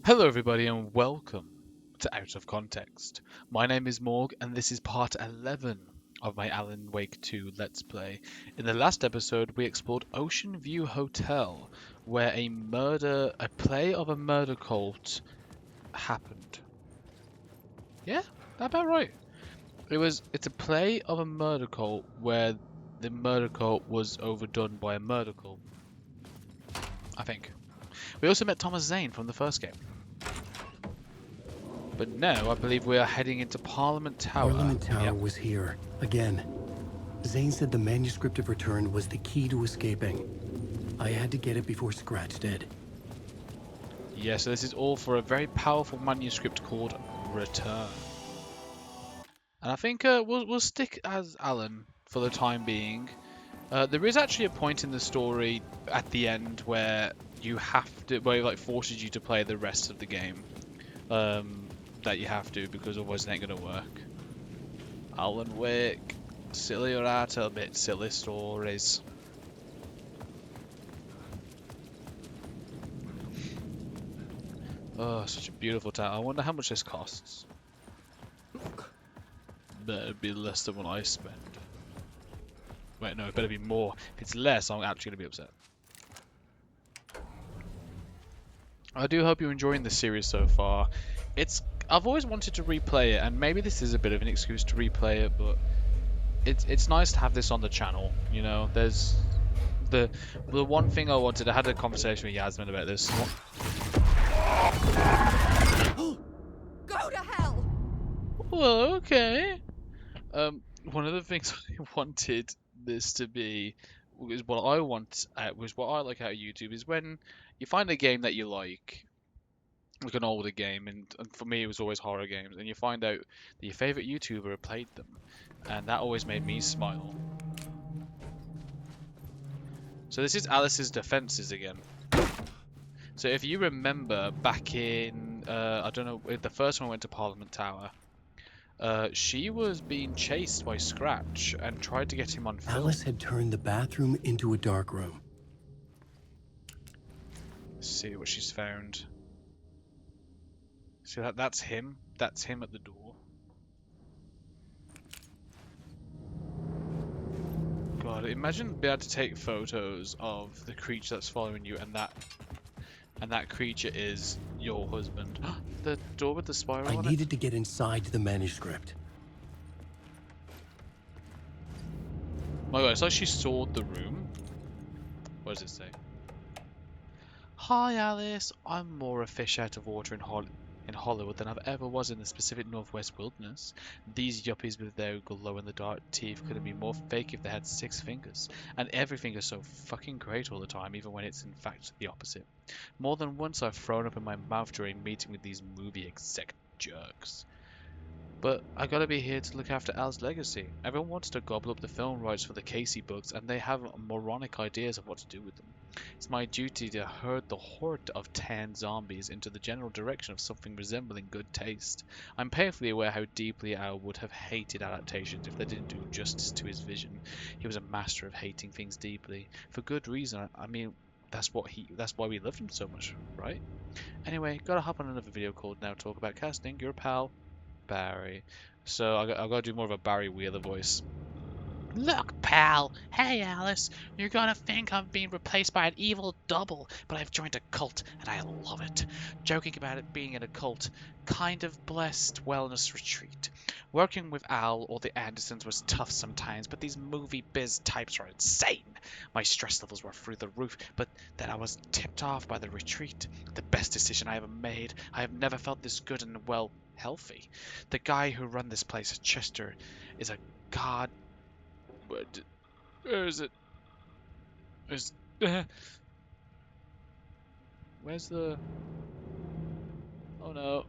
Hello, everybody, and welcome to Out of Context. My name is Morg, and this is part 11 of my Alan Wake 2 Let's Play. In the last episode, we explored Ocean View Hotel, where a play of a murder cult happened. Yeah, that about right. It's a play of a murder cult where the murder cult was overdone by a murder cult, I think. We also met Thomas Zane from the first game. But now I believe we are heading into Parliament Tower. Parliament Tower Yep. was here, again. Zane said the manuscript of return was the key to escaping. I had to get it before Scratch did. Yeah, so this is all for a very powerful manuscript called Return. And I think we'll stick as Alan for the time being. There is actually a point in the story at the end where where it like forces you to play the rest of the game. That you have to, because otherwise it ain't gonna work. Alan Wake, silly or a little bit silly stories. Oh, such a beautiful town. I wonder how much this costs. Better be less than what I spend. Wait, no, it better be more. If it's less, I'm actually going to be upset. I do hope you're enjoying the series so far. I've always wanted to replay it, and maybe this is a bit of an excuse to replay it, but it's nice to have this on the channel. You know, there's the one thing I had a conversation with Yasmin about this. Go to hell! Well, okay. One of the things I wanted this to be what I like out of YouTube is when you find a game that you like an older game, and for me it was always horror games, and you find out that your favorite YouTuber had played them, and that always made me smile. So this is Alice's defenses again. So if you remember back in, I don't know, the first one I went to Parliament Tower, she was being chased by Scratch and tried to get him on film. Alice had turned the bathroom into a dark room. Let's see what she's found. See that's him. That's him at the door. God, imagine being able to take photos of the creature that's following you, and that creature is your husband. The door with the spiral I on needed to get inside the manuscript. My God, it's like she sawed the room. What does it say? Hi Alice, I'm more a fish out of water in Hollywood than I've ever was in the Pacific Northwest wilderness. These yuppies with their glow-in-the-dark teeth couldn't be more fake if they had 6 fingers. And everything is so fucking great all the time, even when it's in fact the opposite. More than once I've thrown up in my mouth during meeting with these movie exec jerks. But I gotta be here to look after Al's legacy. Everyone wants to gobble up the film rights for the Casey books, and they have moronic ideas of what to do with them. It's my duty to herd the horde of 10 zombies into the general direction of something resembling good taste. I'm painfully aware how deeply Al would have hated adaptations if they didn't do justice to his vision. He was a master of hating things deeply. For good reason. I mean, that's why we loved him so much, right? Anyway, gotta hop on another video called Now Talk About Casting. Your pal, Barry. So I gotta do more of a Barry Wheeler voice. Look, pal. Hey, Alice. You're gonna think I'm being replaced by an evil double, but I've joined a cult, and I love it. Joking about it being in a cult, kind of blessed wellness retreat. Working with Al or the Andersons was tough sometimes, but these movie biz types are insane. My stress levels were through the roof, but then I was tipped off by the retreat. The best decision I ever made. I have never felt this good and, well, healthy. The guy who run this place, Chester, is a god. Where is it? Where's the... Oh no.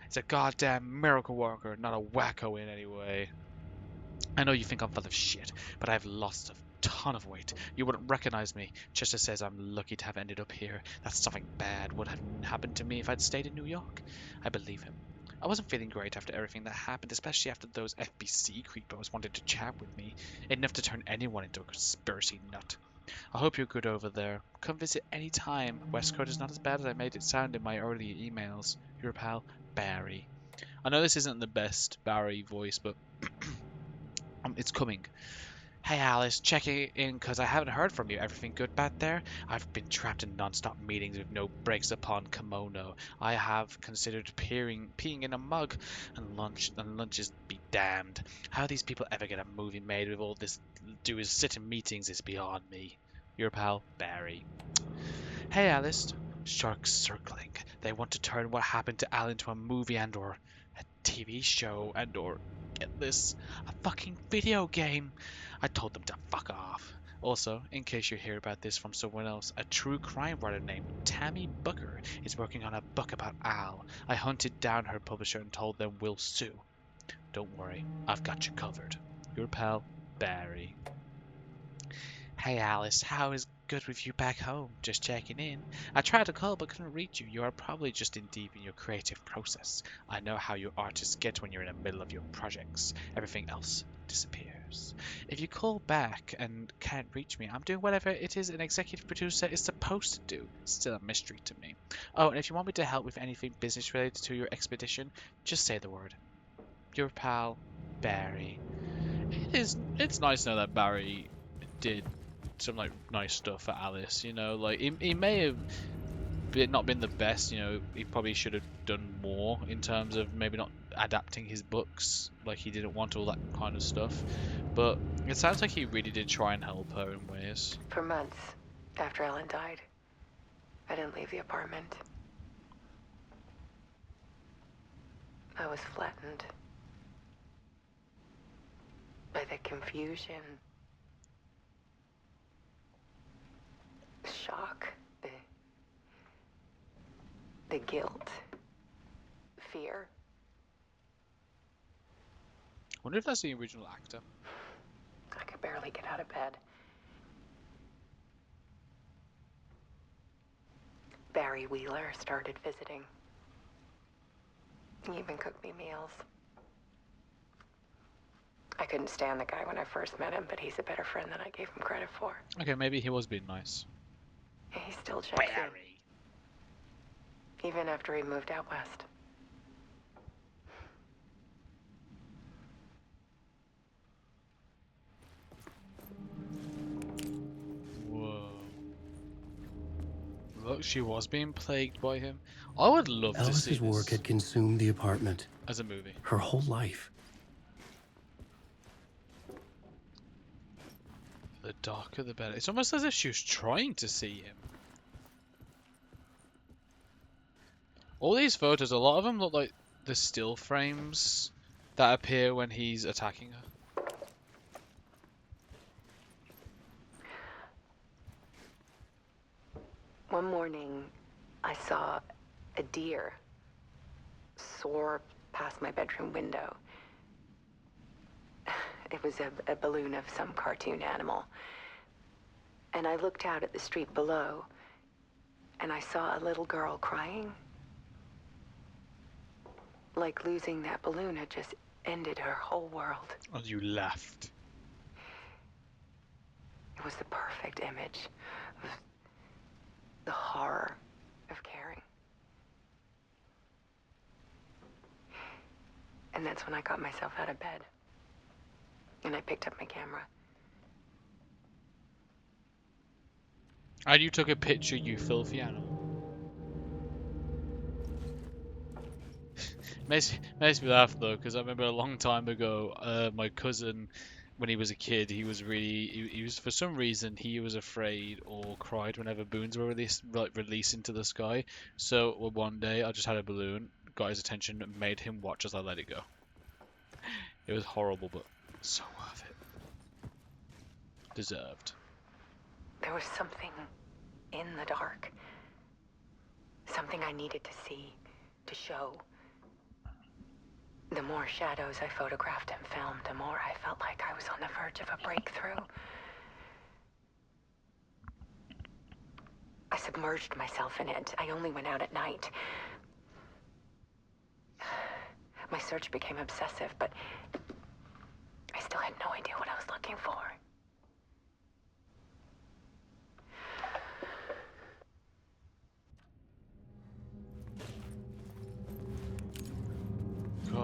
It's a goddamn miracle worker, not a wacko in any way. I know you think I'm full of shit, but I've lost a ton of weight. You wouldn't recognize me. Chester says I'm lucky to have ended up here. That something bad would have happened to me if I'd stayed in New York. I believe him. I wasn't feeling great after everything that happened, especially after those FBC creepos wanted to chat with me, enough to turn anyone into a conspiracy nut. I hope you're good over there. Come visit any time. Westcoast is not as bad as I made it sound in my earlier emails. Your pal, Barry. I know this isn't the best Barry voice, but it's coming. Hey Alice, checking in because I haven't heard from you. Everything good back there? I've been trapped in non-stop meetings with no breaks upon kimono. I have considered peeing in a mug, and lunches be damned. How these people ever get a movie made with all this do is sit in meetings is beyond me. Your pal, Barry. Hey Alice, sharks circling. They want to turn what happened to Al into a movie and or a TV show and or get this, a fucking video game. I told them to fuck off. Also, in case you hear about this from someone else, a true crime writer named Tammy Booker is working on a book about Al. I hunted down her publisher and told them we'll sue. Don't worry, I've got you covered. Your pal, Barry. Hey Alice, how is good with you back home? Just checking in. I tried to call but couldn't reach you. You are probably just in deep in your creative process. I know how you artists get when you're in the middle of your projects. Everything else disappears. If you call back and can't reach me, I'm doing whatever it is an executive producer is supposed to do. It's still a mystery to me. Oh, and if you want me to help with anything business related to your expedition, just say the word. Your pal, Barry. It's nice to know that Barry did some like nice stuff for Alice, you know, like he may have not been the best, you know, he probably should have done more in terms of maybe not adapting his books, like he didn't want all that kind of stuff, but it sounds like he really did try and help her in ways. For months after Ellen died, I didn't leave the apartment. I was flattened by the confusion, shock, the guilt, fear. I wonder if that's the original actor. I could barely get out of bed. Barry Wheeler started visiting. He even cooked me meals. I couldn't stand the guy when I first met him, but he's a better friend than I gave him credit for. Okay, maybe he was being nice. He still checks in, even after he moved out west. Whoa. Look, she was being plagued by him. I would love to see Alice's work this had consumed the apartment. as a movie. Her whole life. The darker the better. It's almost as if she was trying to see him. All these photos, a lot of them look like the still frames that appear when he's attacking her. One morning, I saw a deer soar past my bedroom window. It was a balloon of some cartoon animal. And I looked out at the street below, and I saw a little girl crying. Like losing that balloon had just ended her whole world. And you laughed. It was the perfect image of the horror of caring. And that's when I got myself out of bed. And I picked up my camera. And you took a picture, you filthy animal. Makes me laugh though, because I remember a long time ago, my cousin, when he was a kid, he was really, he was, for some reason, he was afraid or cried whenever balloons were released into the sky. So one day I just had a balloon, got his attention, and made him watch as I let it go. It was horrible, but so worth it. Deserved. There was something in the dark. Something I needed to see, to show. The more shadows I photographed and filmed, the more I felt like I was on the verge of a breakthrough. I submerged myself in it. I only went out at night. My search became obsessive, but I still had no idea what I was looking for.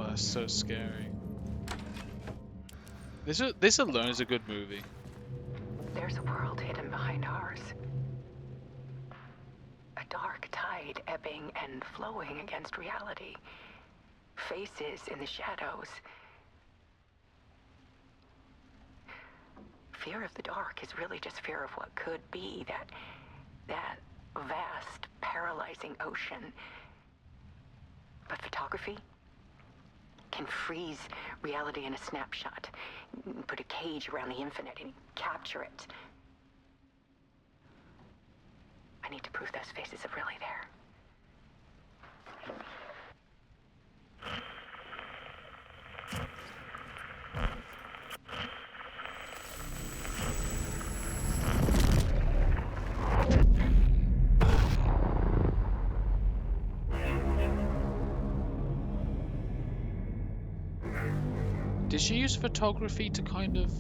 That's so scary. This alone is a good movie. There's a world hidden behind ours. A dark tide ebbing and flowing against reality. Faces in the shadows. Fear of the dark is really just fear of what could be, that vast, paralyzing ocean. But photography can freeze reality in a snapshot, put a cage around the infinite and capture it. I need to prove those faces are really there. Did she use photography to kind of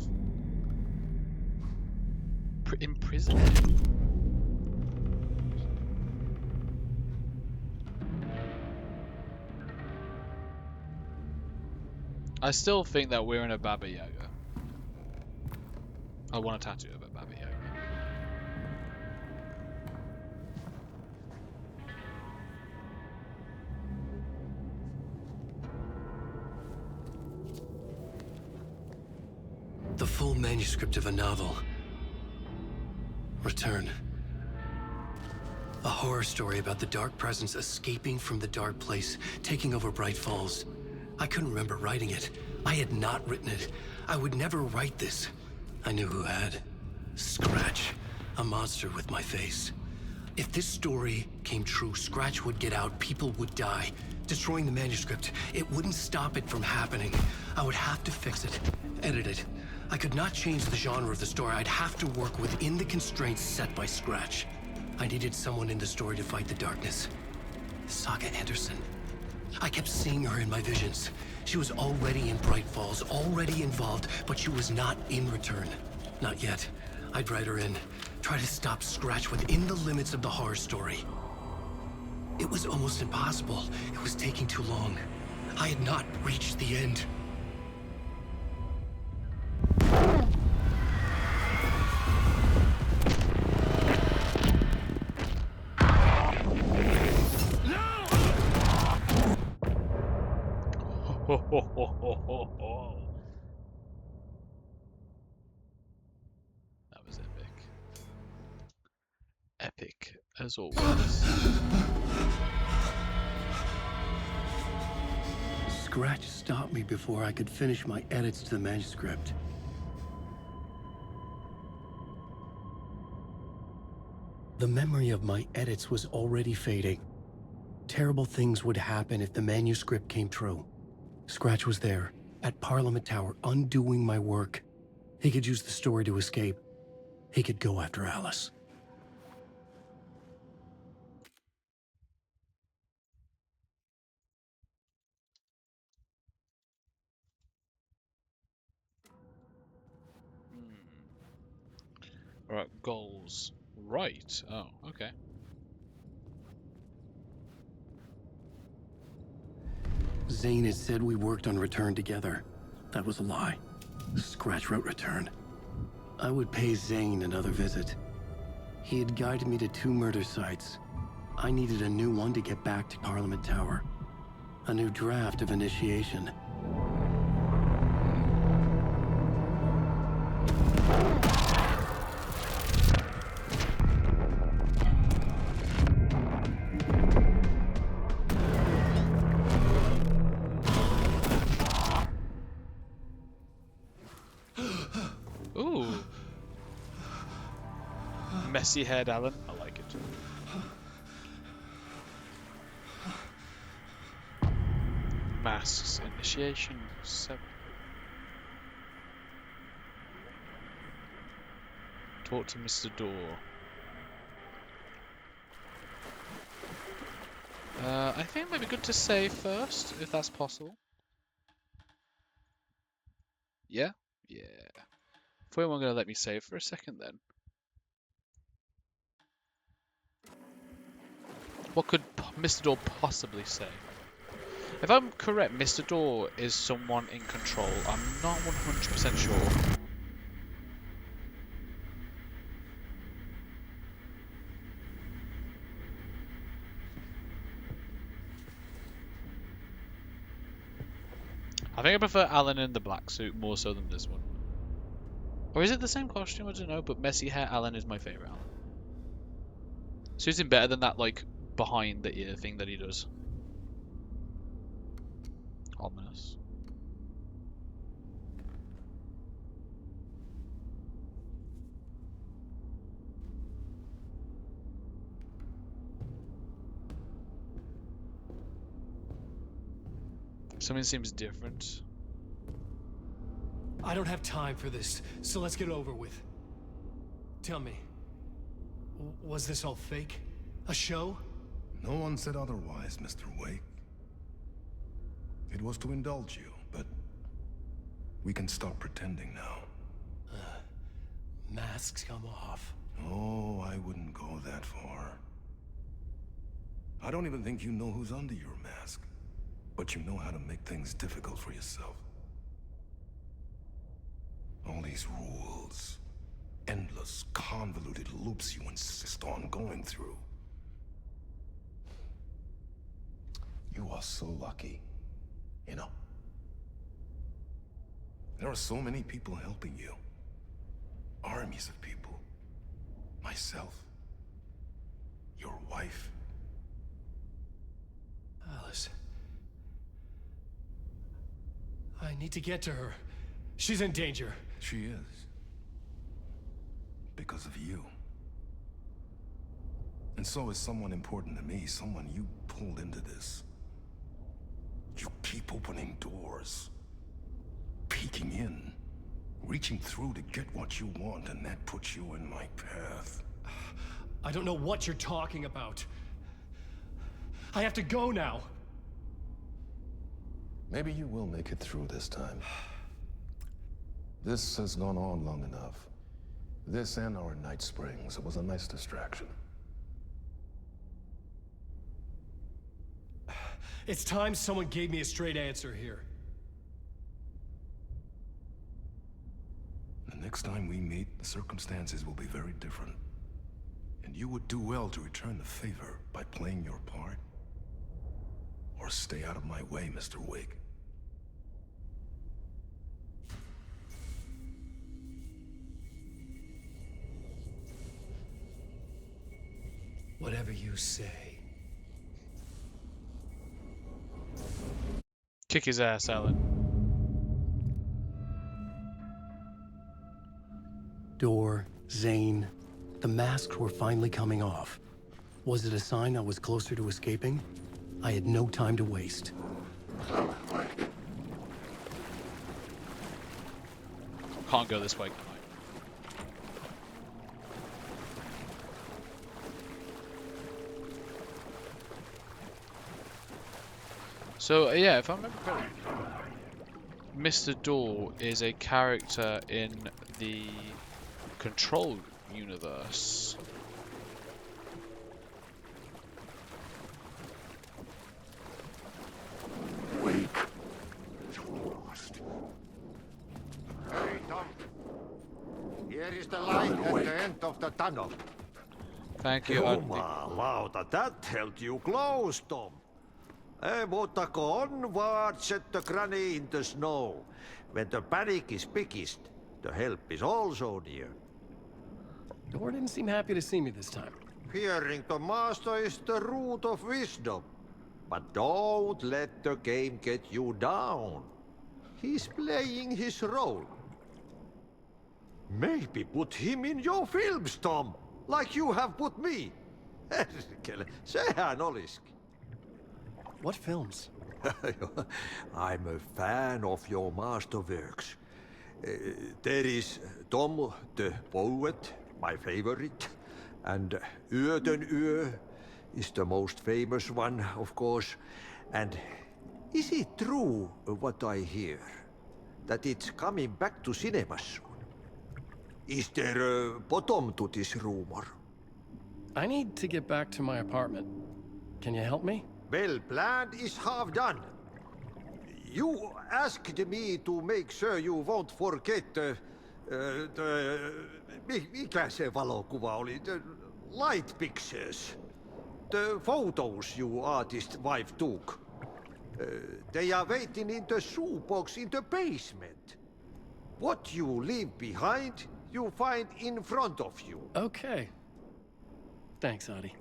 imprison him? I still think that we're in a Baba Yaga. I want a tattoo of a Baba Yaga. The full manuscript of a novel. Return. A horror story about the dark presence escaping from the dark place, taking over Bright Falls. I couldn't remember writing it. I had not written it. I would never write this. I knew who had. Scratch. A monster with my face. If this story came true, Scratch would get out, people would die. Destroying the manuscript, it wouldn't stop it from happening. I would have to fix it, edit it. I could not change the genre of the story. I'd have to work within the constraints set by Scratch. I needed someone in the story to fight the darkness. Saga Anderson. I kept seeing her in my visions. She was already in Bright Falls, already involved, but she was not in Return. Not yet. I'd write her in, try to stop Scratch within the limits of the horror story. It was almost impossible. It was taking too long. I had not reached the end. That was epic. Epic, as always. Scratch stopped me before I could finish my edits to the manuscript. The memory of my edits was already fading. Terrible things would happen if the manuscript came true. Scratch was there, at Parliament Tower, undoing my work. He could use the story to escape. He could go after Alice. Alright, goals. Right. Oh, okay. Zane had said we worked on Return together. That was a lie. Scratch wrote Return. I would pay Zane another visit. He had guided me to 2 murder sites. I needed a new one to get back to Parliament Tower. A new draft of initiation. Ooh. Messy head, Alan. I like it. Masks. Initiation 7. Talk to Mr. Door. I think it might be good to save first, if that's possible. Yeah? Yeah. Thought you weren't going to let me save for a second then. What could Mr. Door possibly say? If I'm correct, Mr. Door is someone in control. I'm not 100% sure. I think I prefer Alan in the black suit more so than this one. Or is it the same costume? I don't know, but messy hair Alan is my favourite Alan. Suits him better than that, like, behind the ear thing that he does. Ominous. Something seems different. I don't have time for this, so let's get it over with. Tell me, was this all fake? A show? No one said otherwise, Mr. Wake. It was to indulge you, but we can stop pretending now. Masks come off. Oh, I wouldn't go that far. I don't even think you know who's under your mask, but you know how to make things difficult for yourself. All these rules, endless, convoluted loops you insist on going through. You are so lucky, you know. There are so many people helping you. Armies of people. Myself. Your wife. Alice. I need to get to her. She's in danger. She is. Because of you. And so is someone important to me, someone you pulled into this. You keep opening doors. Peeking in. Reaching through to get what you want, and that puts you in my path. I don't know what you're talking about. I have to go now. Maybe you will make it through this time. This has gone on long enough. This and our Night Springs. It was a nice distraction. It's time someone gave me a straight answer here. The next time we meet, the circumstances will be very different. And you would do well to return the favor by playing your part. Or stay out of my way, Mr. Wake. Whatever you say. Kick his ass, Alan. Door, Zane, the masks were finally coming off. Was it a sign I was closer to escaping? I had no time to waste. Can't go this way, can I? So, yeah, if I remember correctly, Mr. Door is a character in the Control universe. Wake. You lost. Hey, Tom. Here is the light at the end of the tunnel. Thank you, Jumalauta, that held you close, Tom. Mutta go onward, set the granny in the snow. When the panic is biggest, the help is also near. Door didn't seem happy to see me this time. Fearing the master is the root of wisdom. But don't let the game get you down. He's playing his role. Maybe put him in your films, Tom, like you have put me. Herkele, sehän olisikin. What films? I'm a fan of your masterworks. There is Tom the Poet, my favorite, and Yöden Yö is the most famous one, of course. And is it true what I hear, that it's coming back to cinemas soon? Is there a bottom to this rumor? I need to get back to my apartment. Can you help me? Well, plan is half done. You asked me to make sure you won't forget mikä se valokuva oli? The light pictures. The photos you artist wife took. They are waiting in the shoebox in the basement. What you leave behind, you find in front of you. Okay. Thanks, Adi.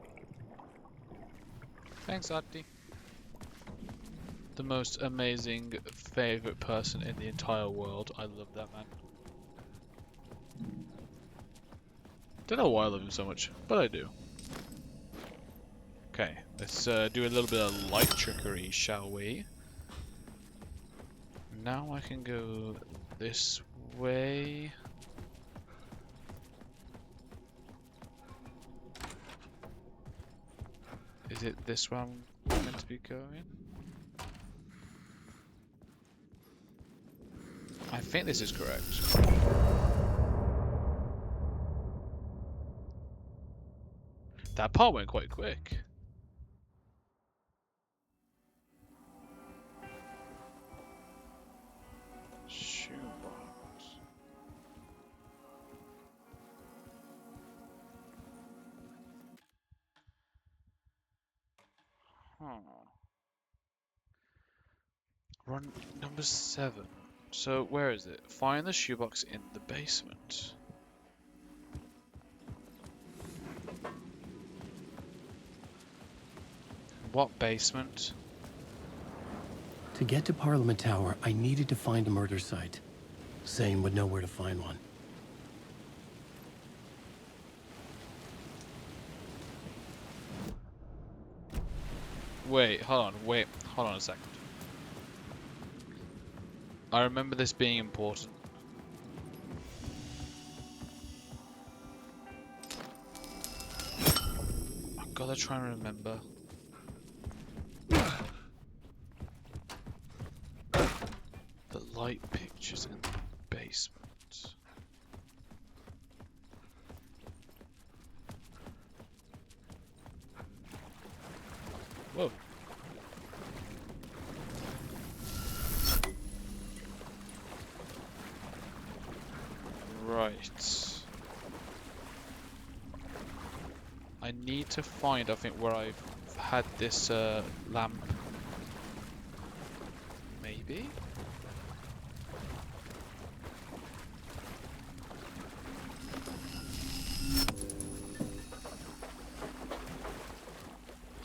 Thanks, Adi. The most amazing favorite person in the entire world. I love that man. Don't know why I love him so much, but I do. Okay, let's do a little bit of light trickery, shall we? Now I can go this way. Is it this way I'm meant to be going? I think this is correct. That part went quite quick. Shoebox. Huh. Run number 7. So where is it? Find the shoebox in the basement. What basement? To get to Parliament Tower, I needed to find a murder site. Zane would know where to find one. Wait, hold on a second. I remember this being important. I've gotta try and remember. The light pictures in the basement. Whoa. Right. I need to find, I think, where I've had this lamp. Maybe?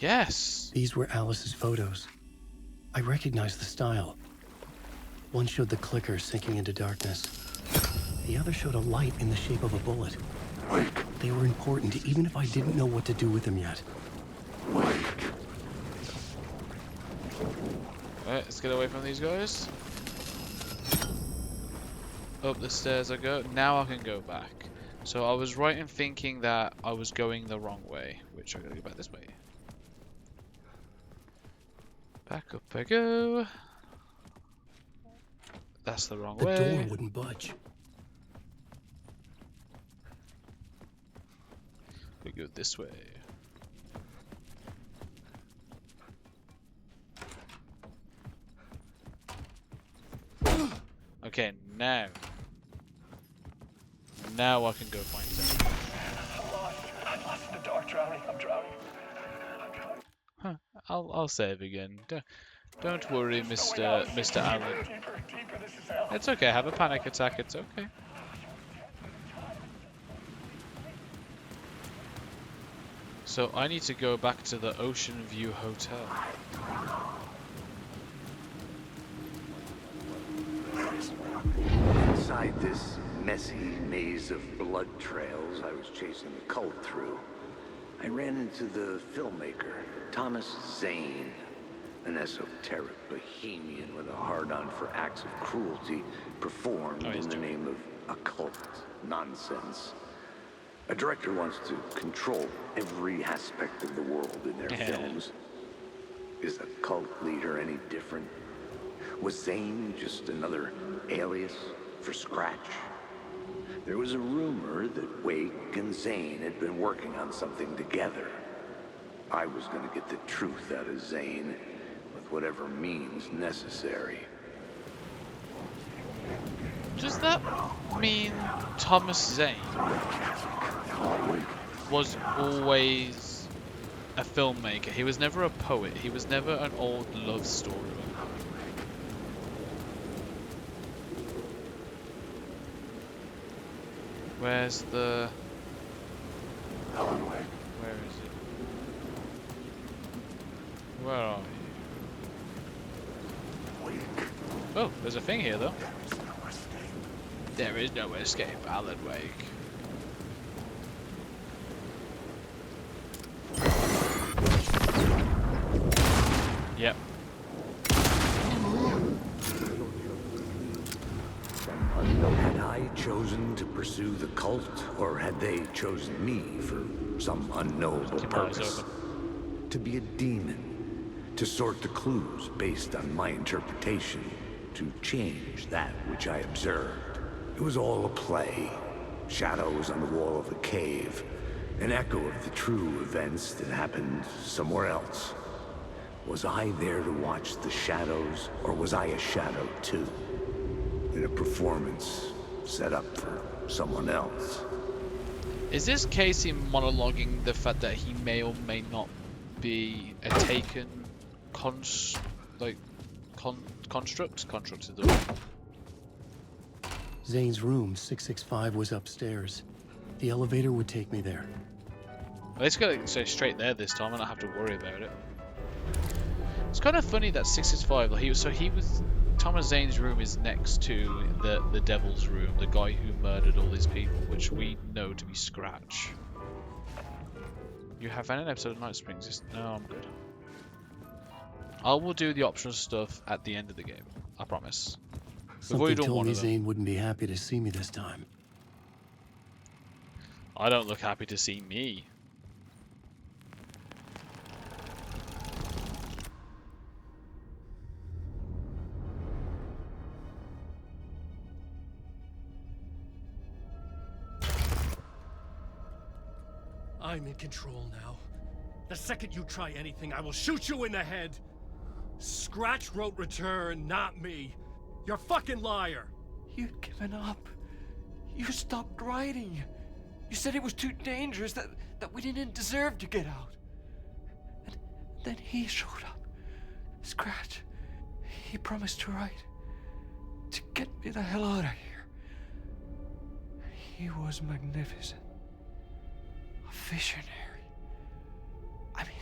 Yes! These were Alice's photos. I recognized the style. One showed the clicker sinking into darkness. The other showed a light in the shape of a bullet. They were important, even if I didn't know what to do with them yet. Alright, let's get away from these guys. Up the stairs I go. Now I can go back. So I was right in thinking that I was going the wrong way, which I gotta go back this way. Back up I go. That's the wrong way. The door wouldn't budge. We go this way. Okay, now. Now I can go find Zane. I'm lost in the dark, drowning. I'm drowning. Huh, I'll save again. Don't worry, Mr. Allen. Deeper, this is hell. It's okay, have a panic attack, it's okay. So I need to go back to the Ocean View Hotel. Inside this messy maze of blood trails I was chasing the cult through, I ran into the filmmaker, Thomas Zane, an esoteric bohemian with a hard-on for acts of cruelty performed in the name of occult nonsense. A director wants to control every aspect of the world in their films. Is a cult leader any different? Was Zane just another alias for Scratch? There was a rumor that Wake and Zane had been working on something together. I was going to get the truth out of Zane with whatever means necessary. Does that mean Thomas Zane was always a filmmaker? He was never a poet. He was never an old love story. Where's the... Where is it? Where are you? Oh, there's a thing here though. There is no escape, Alan Wake. Yep. Had I chosen to pursue the cult, or had they chosen me for some unknowable Keep my eyes purpose? open. To be a demon, to sort the clues based on my interpretation, to change that which I observed. It was all a play. Shadows on the wall of the cave, an echo of the true events that happened somewhere else. Was I there to watch the shadows, or was I a shadow too? In a performance set up for someone else. Is this Casey monologuing the fact that he may or may not be a taken construct? Construct is the word. Zane's room, 665, was upstairs. The elevator would take me there. Let's go straight there this time. I don't have to worry about it. It's kind of funny that 665. Thomas Zane's room is next to the Devil's room, the guy who murdered all these people, which we know to be Scratch. You have found an episode of Night Springs? No, I'm good. I will do the optional stuff at the end of the game. I promise. Something told me Zane wouldn't be happy to see me this time. I don't look happy to see me. I'm in control now. The second you try anything, I will shoot you in the head. Scratch wrote Return, not me. You're a fucking liar. You'd given up. You stopped writing. You said it was too dangerous, that we didn't deserve to get out. And then he showed up. Scratch. He promised to write. To get me the hell out of here. He was magnificent. A visionary. I mean,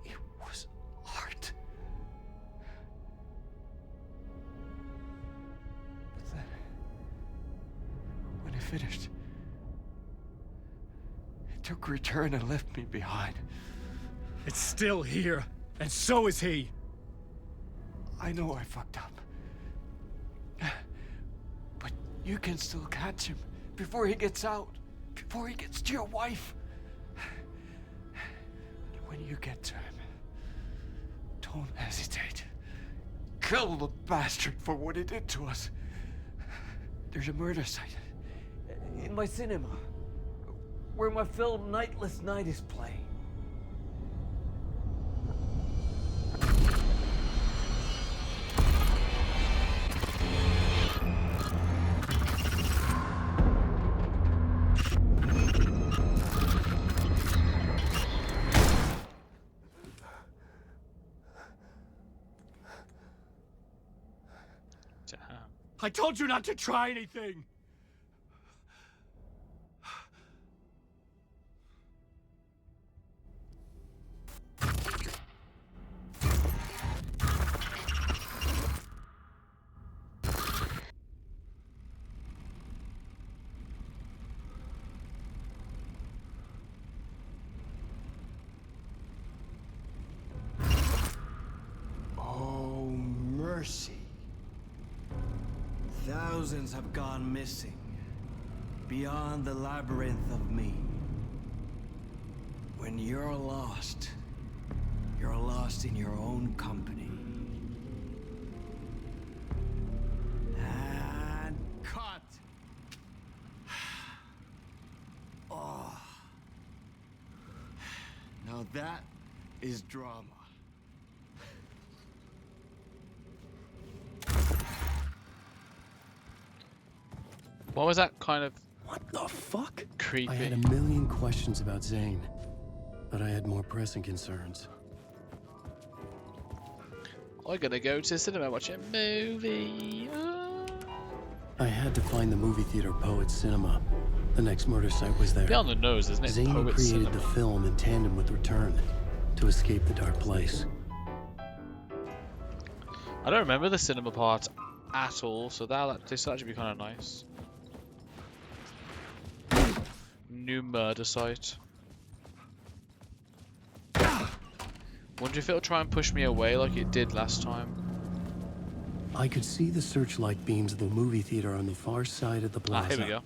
it was art. But then, when it finished, it took Return and left me behind. It's still here, and so is he. I know I fucked up. But you can still catch him before he gets out. Before he gets to your wife. And when you get to him, don't hesitate. Kill the bastard for what he did to us. There's a murder site in my cinema where my film Nightless Night is playing. I told you not to try anything! Oh, mercy. Thousands have gone missing, beyond the labyrinth of me. When you're lost in your own company. And cut! Oh. Now that is drama. What was that kind of What the fuck? creepy? I had a million questions about Zane, but I had more pressing concerns. I'm gonna go to the cinema and watch a movie. I had to find the movie theater Poet Cinema. The next murder site was there. Be on the nose, isn't it? Zane Poet created Cinema. the film in tandem with Return to escape the dark place. I don't remember the cinema part at all, so this will actually be kind of nice. New murder site. Wonder if it'll try and push me away like it did last time. I could see the searchlight beams of the movie theater on the far side of the plaza. Ah, here we go.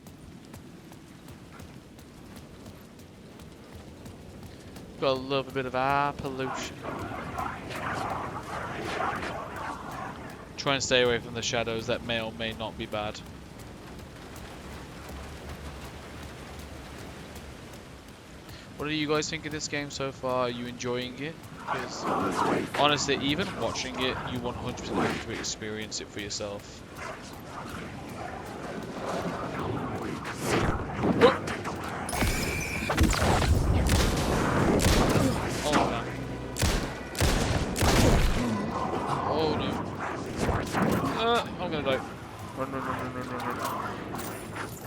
Gotta love a bit of air pollution. Try and stay away from the shadows that may or may not be bad. What do you guys think of this game so far? Are you enjoying it? Because honestly, even watching it, you 100% have to experience it for yourself. Oh man. Oh no. I'm gonna die. Run, run, run, run, run, run, run.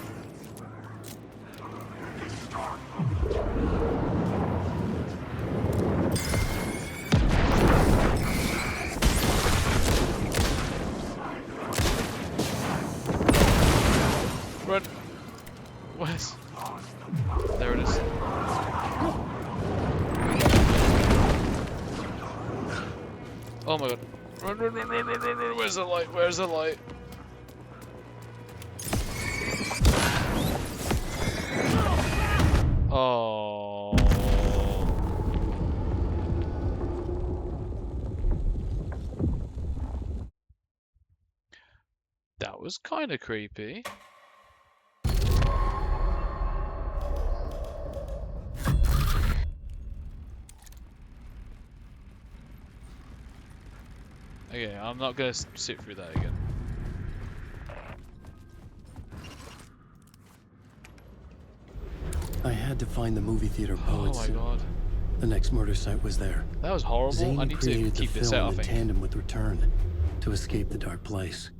Run. Where's... There it is. Oh my god. Run, run, run, run, run, run, run. Where's the light? Where's the light? Oh. That was kind of creepy. Okay, I'm not gonna sit through that again. I had to find the movie theater Poet Oh my Cinema. god. The next murder site was there. That was horrible. Zane I need to created keep the this film out, I in think. tandem with Return to escape the dark place.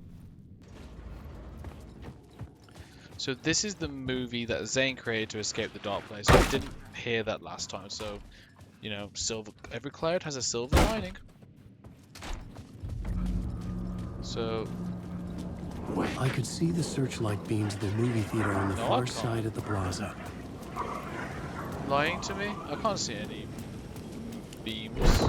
So this is the movie that Zane created to escape the dark place. I didn't hear that last time, so you know, every cloud has a silver lining. So I could see the searchlight beams of the movie theater on the No, I far can't. side of the plaza. lying to me? I can't see any beams. It's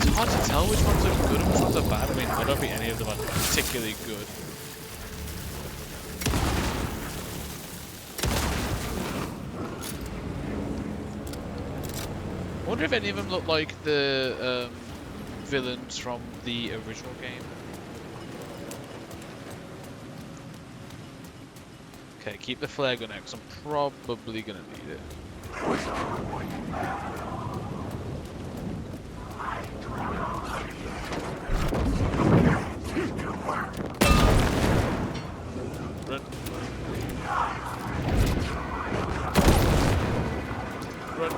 hard to tell which ones are good and which ones are bad. I mean, I don't think any of them are particularly good. I wonder if any of them look like the villains from the original game. Okay, keep the flare gun out because I'm probably gonna need it. Run. Run.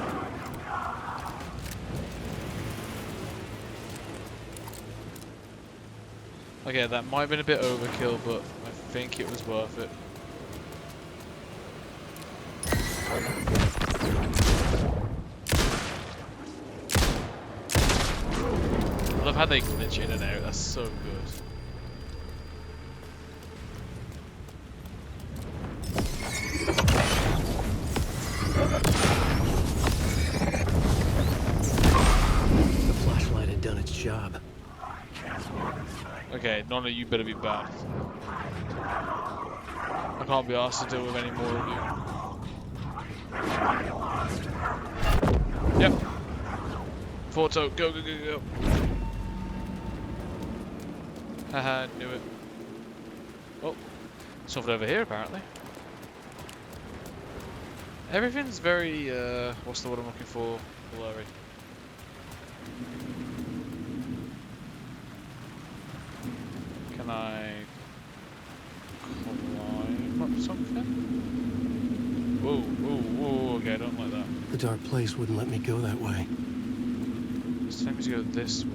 Okay, that might have been a bit overkill, but I think it was worth it. I love how they glitch in and out, that's so good. The flashlight had done its job. Okay, none of you better be bad. I can't be asked to deal with any more of you. Yep. Forto, go, go, go, go. Haha, knew it. Oh, something over here apparently. Everything's very, what's the word I'm looking for? Blurry. Can I climb up something? Whoa, whoa, whoa, okay, I don't like that. The dark place wouldn't let me go that way. It's telling me to go this way.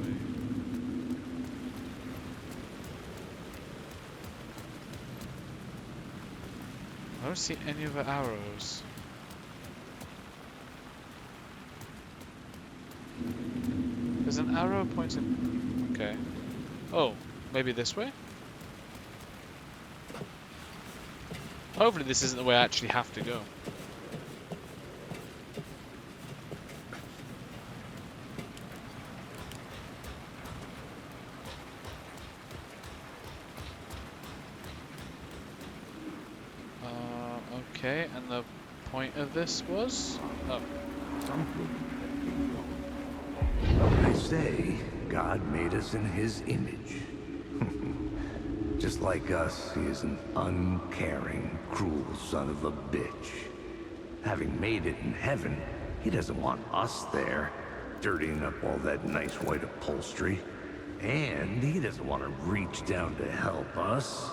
I don't see any other arrows. There's an arrow pointing... Okay. Oh, maybe this way? Hopefully this isn't the way I actually have to go. Okay, and the point of this was... Oh. I say, God made us in his image. Just like us, he is an uncaring, cruel son of a bitch. Having made it in heaven, he doesn't want us there, dirtying up all that nice white upholstery. And he doesn't want to reach down to help us.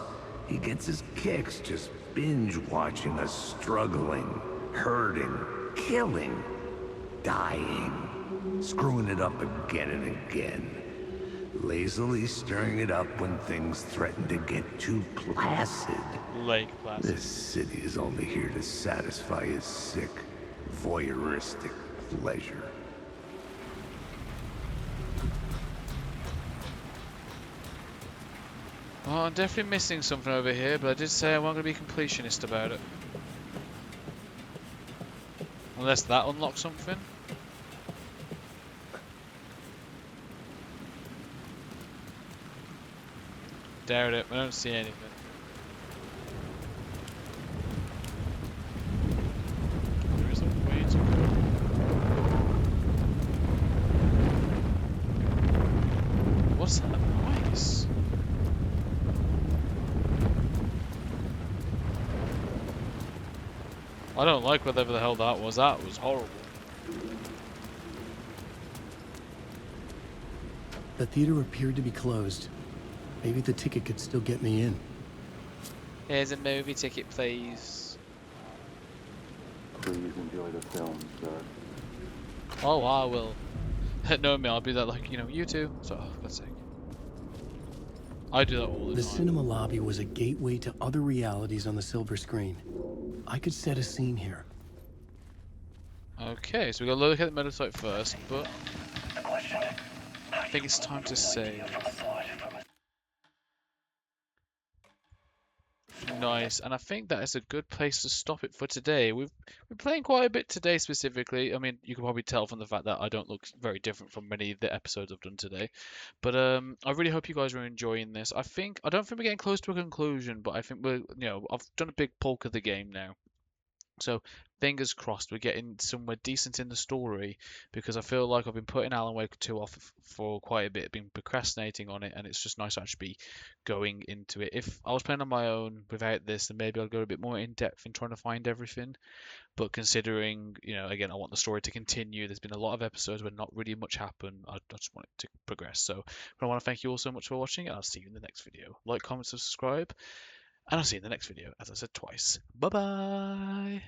He gets his kicks just binge watching us struggling, hurting, killing, dying, screwing it up again and again. Lazily stirring it up when things threaten to get too placid. Lake placid. This city is only here to satisfy his sick, voyeuristic pleasure. Well, I'm definitely missing something over here, but I did say I wasn't going to be completionist about it. Unless that unlocks something. Doubt it, I don't see anything. There is a way to go. What's that noise? I don't like whatever the hell that was. That was horrible. The theater appeared to be closed. Maybe the ticket could still get me in. Here's a movie ticket, please. Please enjoy the film, sir. Oh, I will. No, me, I'll be that like, you too. So, oh, for God's sake. I do that all the The time. cinema lobby was a gateway to other realities on the silver screen. I could set a scene here. Okay, so we gotta look at the metal site first, but I think it's time to save. Nice, and I think that is a good place to stop it for today. We're playing quite a bit today specifically. I mean, you can probably tell from the fact that I don't look very different from many of the episodes I've done today. But I really hope you guys are enjoying this. I don't think we're getting close to a conclusion, but I think I've done a big bulk of the game now. So fingers crossed we're getting somewhere decent in the story, because I feel like I've been putting Alan Wake 2 off for quite a bit, been procrastinating on it, and it's just nice to actually be going into it. If I was playing on my own without this, then maybe I'll go a bit more in depth in trying to find everything. But considering, again, I want the story to continue. There's been a lot of episodes where not really much happened. I just want it to progress. So I want to thank you all so much for watching, and I'll see you in the next video. Like, comment, subscribe, and I'll see you in the next video, as I said twice. Bye bye.